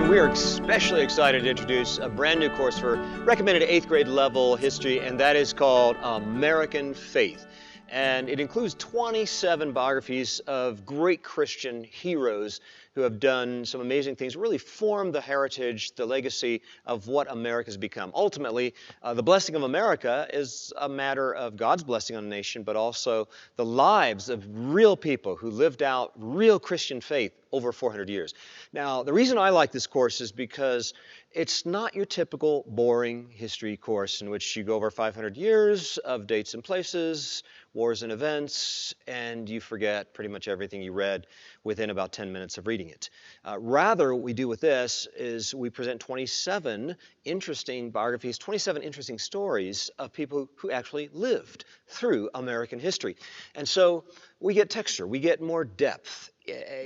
We are especially excited to introduce a brand new course for recommended 8th grade level history, and that is called American Faith. And it includes 27 biographies of great Christian heroes who have done some amazing things, really formed the heritage, the legacy of what America's become. Ultimately, the blessing of America is a matter of God's blessing on the nation, but also the lives of real people who lived out real Christian faith over 400 years. Now, the reason I like this course is because it's not your typical boring history course in which you go over 500 years of dates and places, wars and events, and you forget pretty much everything you read within about 10 minutes of reading it. Rather, what we do with this is we present 27 interesting biographies, 27 interesting stories of people who actually lived through American history. And so we get texture, we get more depth.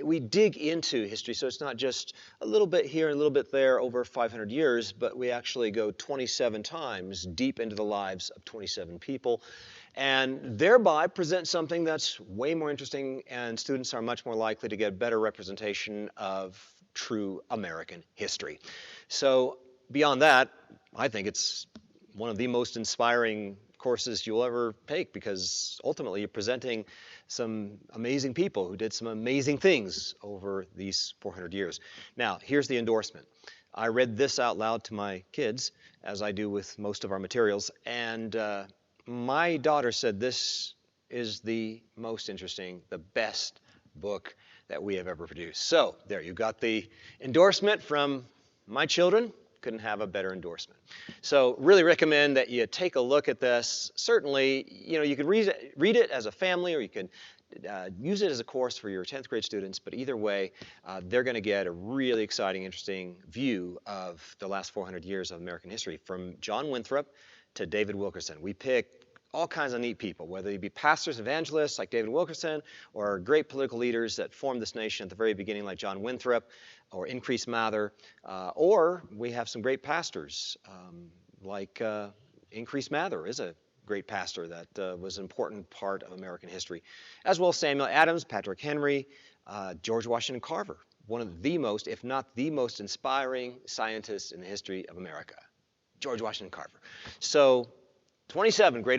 We dig into history, so it's not just a little bit here and a little bit there over 500 years, but we actually go 27 times deep into the lives of 27 people and thereby present something that's way more interesting, and students are much more likely to get better representation of true American history. So beyond that, I think it's one of the most inspiring courses you'll ever take, because ultimately you're presenting some amazing people who did some amazing things over these 400 years. Now, here's the endorsement. I read this out loud to my kids, as I do with most of our materials, and my daughter said this is the most interesting, the best book that we have ever produced. So there, you got the endorsement from my children. Couldn't have a better endorsement. So really recommend that you take a look at this. Certainly, you could read it as a family, or you could use it as a course for your 10th grade students, but either way, they're going to get a really exciting, interesting view of the last 400 years of American history, from John Winthrop to David Wilkerson. We pick all kinds of neat people, whether they be pastors, evangelists like David Wilkerson, or great political leaders that formed this nation at the very beginning like John Winthrop or Increase Mather, or we have some great pastors like Increase Mather is a great pastor that was an important part of American history, as well as Samuel Adams, Patrick Henry, George Washington Carver, one of the most, if not the most inspiring scientists in the history of America, George Washington Carver. So 27 great